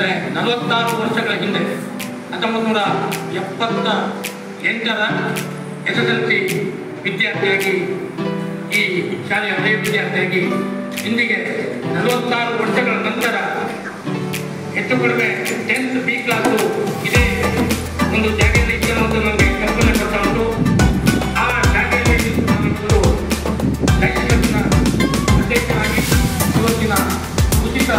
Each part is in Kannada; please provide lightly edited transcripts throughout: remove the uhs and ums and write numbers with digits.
ಅಂದರೆ 46 ವರ್ಷಗಳ ಹಿಂದೆ 1978ರ SSLC ವಿದ್ಯಾರ್ಥಿಯಾಗಿ ಈ ಶಾಲೆಯ ಹಳೆಯ ವಿದ್ಯಾರ್ಥಿಯಾಗಿ ಇಂದಿಗೆ 46 ವರ್ಷಗಳ ನಂತರ ಹೆಚ್ಚು ಕಡಿಮೆ 10th B ಕ್ಲಾಸು ಇದೇ ಒಂದು ಜಾಗದಲ್ಲಿ ಇದೆ ಅನ್ನೋದು ನನಗೆ ಕಲ್ಪನೆ ಬರ್ತಾ ಉಂಟು. ಆ ಜಾಗದಲ್ಲಿ ನಾನೊಂದು ಲೈಸೆನ್ಸ್ನ ಅಧ್ಯಕ್ಷನಾಗಿ ಇವತ್ತಿನ ಉಚಿತ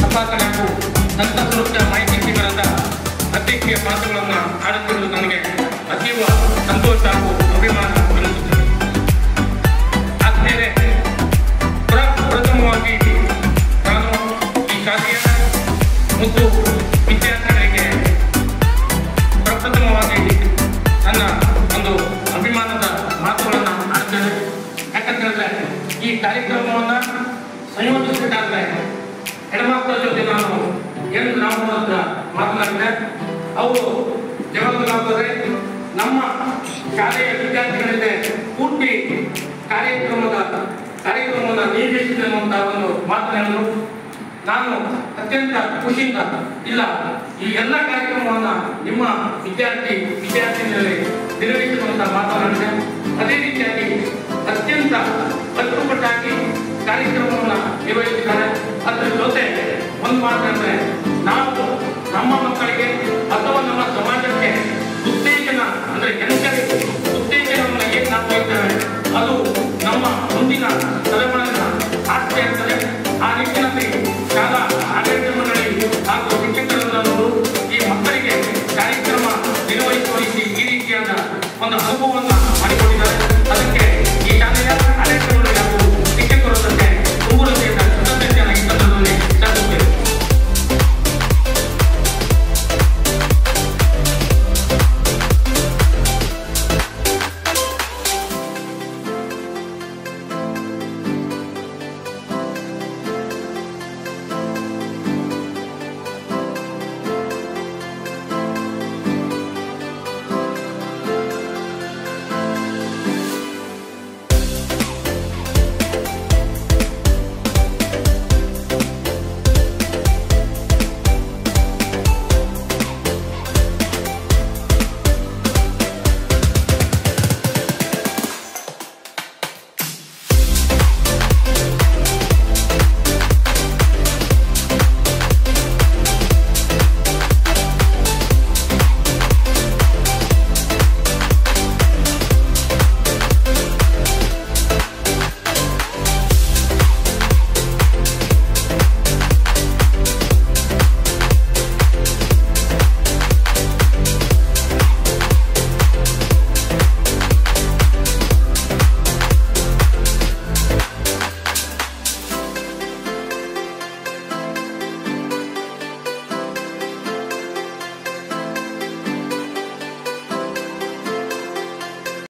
ತಪಾಸಣೆ ಹಾಗೂ ದಂತ ಸುರಕ್ಷಾ ಮಾಹಿತಿ ಶಿಬಿರದ ಅಧ್ಯಕ್ಷೀಯ ಪಾತ್ರಗಳನ್ನು ಆಡುತ್ತಿರುವುದು ನನಗೆ ಅತೀವ ಸಂತೋಷ ಹಾಗೂ ಅಭಿಮಾನ ಅನಿಸುತ್ತದೆ. ಆದ್ಮೇಲೆ ಪ್ರಥಮವಾಗಿ ನಾನು ಈ ಶಾಲೆಯ ಮತ್ತು ವಿದ್ಯಾರ್ಥಿಗಳಿಗೆ ಪ್ರಪ್ರಥಮವಾಗಿ ನನ್ನ ಒಂದು ಅಭಿಮಾನದ ಮಾತುಗಳನ್ನು ಆಡ್ತೇನೆ. ಯಾಕಂತೇಳಿದ್ರೆ ಈ ಕಾರ್ಯಕ್ರಮವನ್ನು ಸಂಯೋಜಿಸಬೇಕಾದ್ರೆ ಹೆಣ್ಮಕ್ಳ ಜೊತೆ ನಾನು ನಾವು ಹತ್ರ ಮಾತನಾಡಿದೆ. ಅವರು ಜವಾಬ್ದಾರಿ ನಮ್ಮ ಶಾಲೆಯ ವಿದ್ಯಾರ್ಥಿಗಳಿಗೆ ಪೂರ್ತಿ ಕಾರ್ಯಕ್ರಮವನ್ನು ನಿರ್ದೇಶಿಸಿದೆ ಅನ್ನುವಂತಹ ಒಂದು ಮಾತನಾಡಲು ನಾನು ಅತ್ಯಂತ ಖುಷಿಯಿಂದ ಇಲ್ಲ ಈ ಎಲ್ಲ ಕಾರ್ಯಕ್ರಮವನ್ನು ನಿಮ್ಮ ವಿದ್ಯಾರ್ಥಿನಿಯಲ್ಲಿ ನಿರ್ವಹಿಸುವಂತ ಮಾತನಾಡಿದೆ. ಅದೇ ರೀತಿಯಾಗಿ ಅತ್ಯಂತ ಅಚ್ಚುಕಟ್ಟಾಗಿ